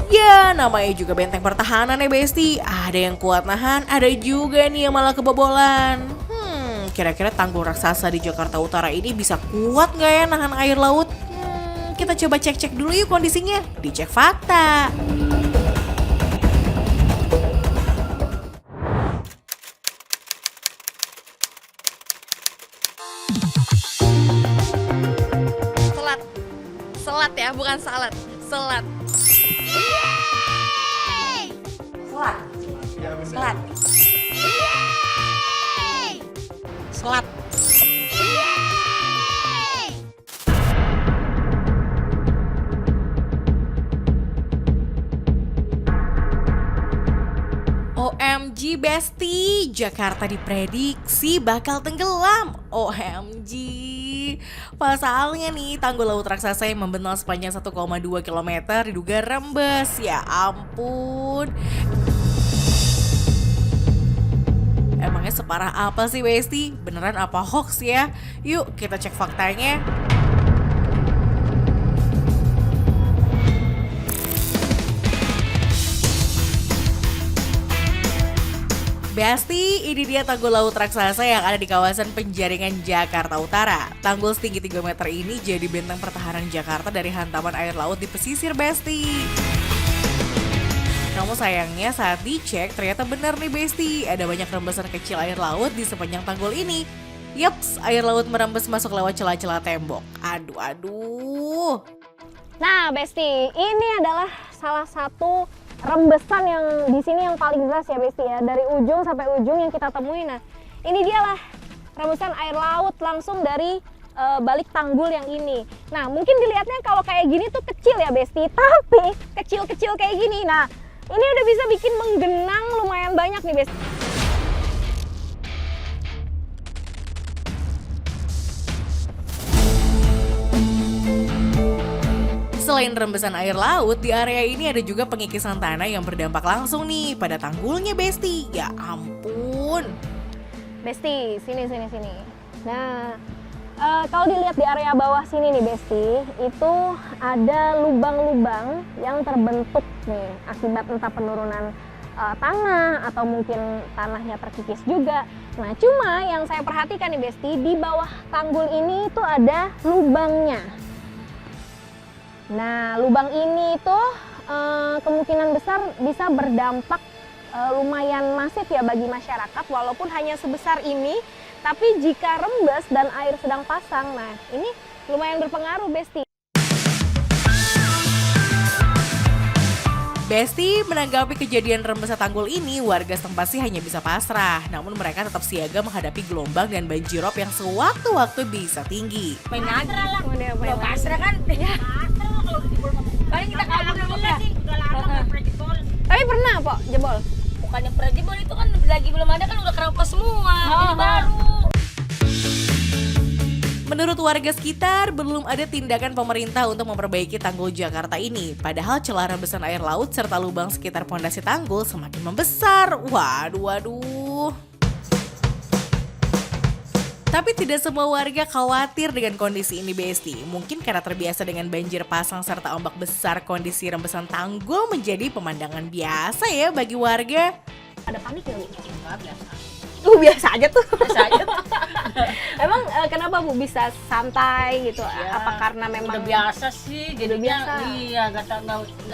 Ya, namanya juga benteng pertahanan ya Besti. Ada yang kuat nahan, ada juga nih yang malah kebobolan. Kira-kira tanggul raksasa di Jakarta Utara ini bisa kuat nggak ya nahan air laut? Kita coba cek-cek dulu yuk kondisinya. Dicek fakta. Selat. Selat ya, bukan salad. Selat. Selat. Selat. Selat. OMG Besti, Jakarta diprediksi bakal tenggelam. OMG. Pasalnya nih, tanggul laut raksasa yang membentang sepanjang 1,2 km diduga rembes. Ya ampun. Emangnya separah apa sih Besti? Beneran apa hoax ya? Yuk kita cek faktanya. Besti, ini dia tanggul laut raksasa yang ada di kawasan Penjaringan, Jakarta Utara. Tanggul setinggi 3 meter ini jadi benteng pertahanan Jakarta dari hantaman air laut di pesisir, Besti. Namun sayangnya saat dicek ternyata benar nih Besti, ada banyak rembesan kecil air laut di sepanjang tanggul ini. Yups, air laut merembes masuk lewat celah-celah tembok. Aduh. Nah, Besti, ini adalah salah satu rembesan yang di sini yang paling jelas ya Besti ya, dari ujung sampai ujung yang kita temui. Nah, ini dialah rembesan air laut langsung dari balik tanggul yang ini. Nah, mungkin dilihatnya kalau kayak gini tuh kecil ya Besti, tapi kecil-kecil kayak gini. Nah, ini udah bisa bikin menggenang lumayan banyak nih Besti. Selain rembesan air laut, di area ini ada juga pengikisan tanah yang berdampak langsung nih pada tanggulnya Besti. Ya ampun. Besti, sini. Nah, kalau dilihat di area bawah sini nih Besti, itu ada lubang-lubang yang terbentuk nih akibat entah penurunan tanah atau mungkin tanahnya terkikis juga. Nah, cuma yang saya perhatikan nih Besti, di bawah tanggul ini itu ada lubangnya. Nah, lubang ini tuh kemungkinan besar bisa berdampak lumayan masif ya bagi masyarakat, walaupun hanya sebesar ini, tapi jika rembes dan air sedang pasang, nah ini lumayan berpengaruh Besti. Besti menanggapi kejadian rembesan tanggul ini, warga setempat sih hanya bisa pasrah. Namun mereka tetap siaga menghadapi gelombang dan banjirop yang sewaktu-waktu bisa tinggi. Main aja lah. Udah Pasrah kan? Ya. Paling kita kabur dulu ya. Udah lama nggak pernah jebol. Tapi pernah Pok jebol? Bukannya pernah jebol, itu kan lagi belum ada kan udah keropos semua. Ini baru. Menurut warga sekitar, belum ada tindakan pemerintah untuk memperbaiki tanggul Jakarta ini. Padahal celah rembesan air laut serta lubang sekitar pondasi tanggul semakin membesar. Waduh. Tapi tidak semua warga khawatir dengan kondisi ini Besti. Mungkin karena terbiasa dengan banjir pasang serta ombak besar, kondisi rembesan tanggul menjadi pemandangan biasa ya bagi warga. Ada panik nggak Bu? Enggak, biasa. Biasa aja tuh. Biasa aja. Emang kenapa Bu bisa santai gitu? Ya, Apa karena memang udah biasa sih, Udah biasa. Iya, nggak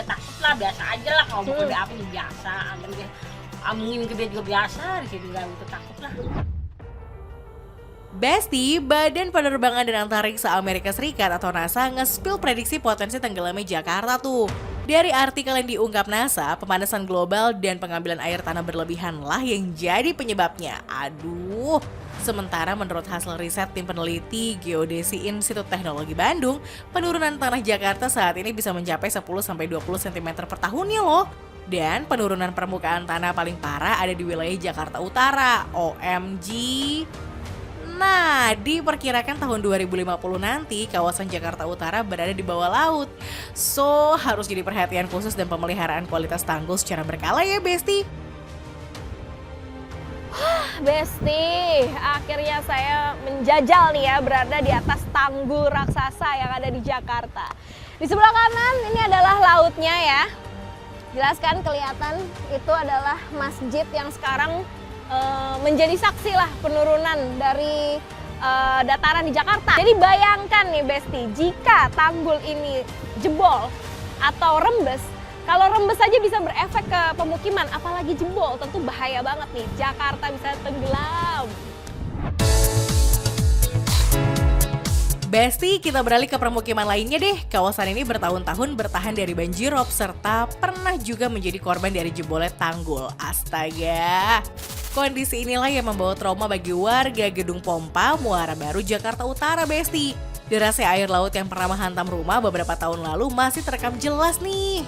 takut lah, biasa aja lah. Kalau mau gede api juga biasa, angin gede juga biasa, di sini nggak gitu takut lah. Besti, Badan Penerbangan dan Antariksa Amerika Serikat atau NASA nge-spill prediksi potensi tenggelamnya Jakarta tuh. Dari artikel yang diungkap NASA, pemanasan global dan pengambilan air tanah berlebihan lah yang jadi penyebabnya. Aduh. Sementara menurut hasil riset tim peneliti Geodesi Institut Teknologi Bandung, penurunan tanah Jakarta saat ini bisa mencapai 10-20 cm per tahunnya loh. Dan penurunan permukaan tanah paling parah ada di wilayah Jakarta Utara. OMG. Nah, diperkirakan tahun 2050 nanti kawasan Jakarta Utara berada di bawah laut. So, harus jadi perhatian khusus dan pemeliharaan kualitas tanggul secara berkala ya, Besti. Besti, akhirnya saya menjajal nih ya berada di atas tanggul raksasa yang ada di Jakarta. Di sebelah kanan ini adalah lautnya ya. Jelas kan kelihatan itu adalah masjid yang sekarang menjadi saksi lah penurunan dari dataran di Jakarta. Jadi bayangkan nih Besti, jika tanggul ini jebol atau rembes, kalau rembes saja bisa berefek ke pemukiman, apalagi jebol, tentu bahaya banget nih. Jakarta bisa tenggelam. Besti, kita beralih ke permukiman lainnya deh. Kawasan ini bertahun-tahun bertahan dari banjirop serta pernah juga menjadi korban dari jebolnya tanggul. Astaga. Kondisi inilah yang membawa trauma bagi warga Gedung Pompa, Muara Baru, Jakarta Utara, Besti. Derasnya air laut yang pernah menghantam rumah beberapa tahun lalu masih terekam jelas nih.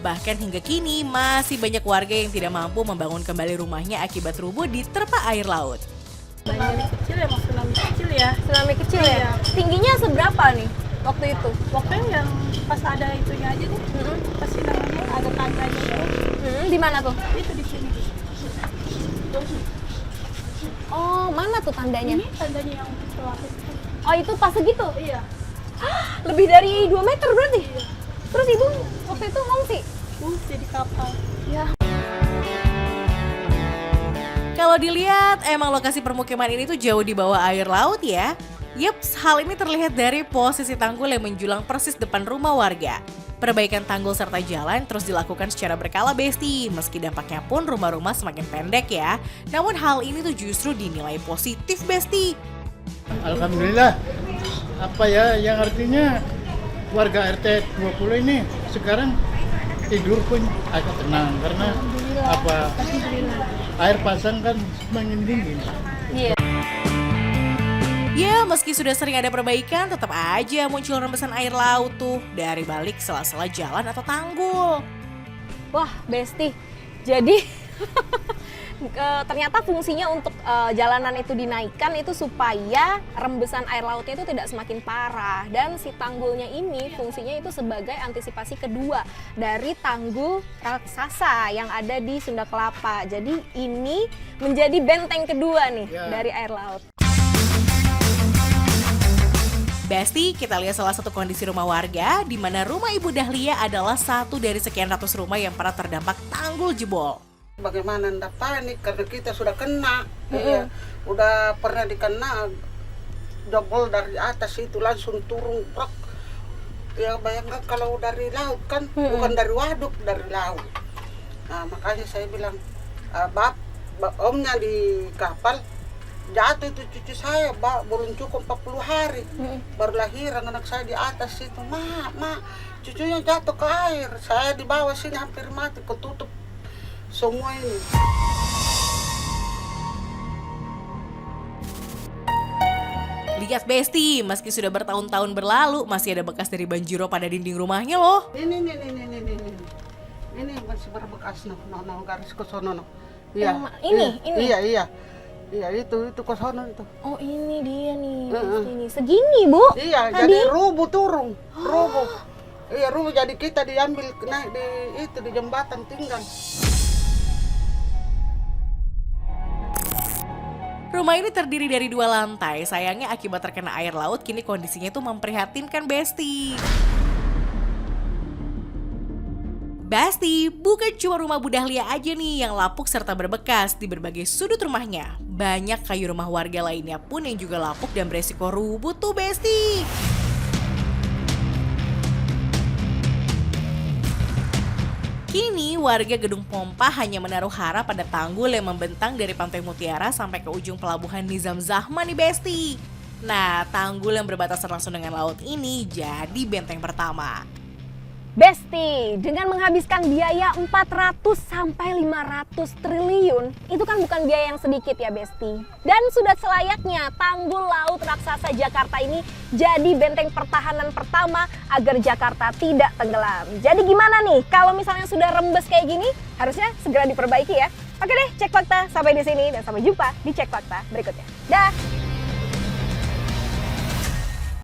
Bahkan hingga kini masih banyak warga yang tidak mampu membangun kembali rumahnya akibat rubuh diterpa air laut. Banjir kecil ya, tsunami kecil ya. Tsunami kecil ya? Iya. Tingginya seberapa nih waktu itu? Pokoknya yang pas ada itunya aja nih, pas sih namanya ada tandanya itu, Di mana tuh? itu di sini. Oh, mana tuh tandanya? Ini tandanya yang selapis itu. Oh, itu pas segitu? Iya. Lebih dari 2 meter berarti? Terus ibu waktu itu ngungsi? Jadi kapal. Ya. Kalau dilihat, emang lokasi permukiman ini tuh jauh di bawah air laut ya. Yeps, hal ini terlihat dari posisi tanggul yang menjulang persis depan rumah warga. Perbaikan tanggul serta jalan terus dilakukan secara berkala, Besti. Meski dampaknya pun rumah-rumah semakin pendek ya. Namun hal ini tuh justru dinilai positif, Besti. Alhamdulillah, apa ya yang artinya warga RT 20 ini sekarang tidur pun agak tenang karena apa air pasang kan semakin dingin. Iya. Ya, meski sudah sering ada perbaikan, tetap aja muncul rembesan air laut tuh dari balik sela-sela jalan atau tanggul. Wah, Besti. Jadi ternyata fungsinya untuk jalanan itu dinaikkan itu supaya rembesan air lautnya itu tidak semakin parah, dan si tanggulnya ini fungsinya itu sebagai antisipasi kedua dari tanggul raksasa yang ada di Sunda Kelapa. Jadi ini menjadi benteng kedua nih dari air laut. Besti, kita lihat salah satu kondisi rumah warga di mana rumah Ibu Dahlia adalah satu dari sekian ratus rumah yang pernah terdampak tanggul jebol. Bagaimana ndak panik karena kita sudah kena, ya, udah pernah dikena jebol dari atas itu langsung turun truk. Ya bayangkan kalau dari laut kan, bukan dari waduk, dari laut. Nah makanya saya bilang, omnya di kapal jatuh itu cucu saya, belum cukup 40 hari, baru lahiran anak saya di atas itu, mak, cucunya jatuh ke air, saya di bawah sini hampir mati, ketutup semua ini. Lihat Besti, meski sudah bertahun-tahun berlalu, masih ada bekas dari banjirop pada dinding rumahnya loh. Ini masih berbekas no garis ke sono no. Iya. Ini? Iya itu ke sono itu. Oh, ini dia nih. Ini segini, Bu. Iya, Tadi? jadi rubuh turun, rubuh. Iya, rubuh jadi kita diambil naik di jembatan tinggal. Rumah ini terdiri dari 2 lantai, sayangnya akibat terkena air laut kini kondisinya itu memprihatinkan Besti. Besti, bukan cuma rumah Bu Dahlia aja nih yang lapuk serta berbekas di berbagai sudut rumahnya. Banyak kayu rumah warga lainnya pun yang juga lapuk dan beresiko rubuh tuh Besti. Kini warga Gedung Pompa hanya menaruh harap pada tanggul yang membentang dari Pantai Mutiara sampai ke ujung pelabuhan Nizam Zahman nih Besti. Nah, tanggul yang berbatasan langsung dengan laut ini jadi benteng pertama. Besti, dengan menghabiskan biaya 400 sampai 500 triliun, itu kan bukan biaya yang sedikit ya Besti. Dan sudah selayaknya tanggul laut raksasa Jakarta ini jadi benteng pertahanan pertama agar Jakarta tidak tenggelam. Jadi gimana nih kalau misalnya sudah rembes kayak gini, harusnya segera diperbaiki ya. Oke deh, Cek Fakta sampai di sini dan sampai jumpa di Cek Fakta berikutnya. Dah.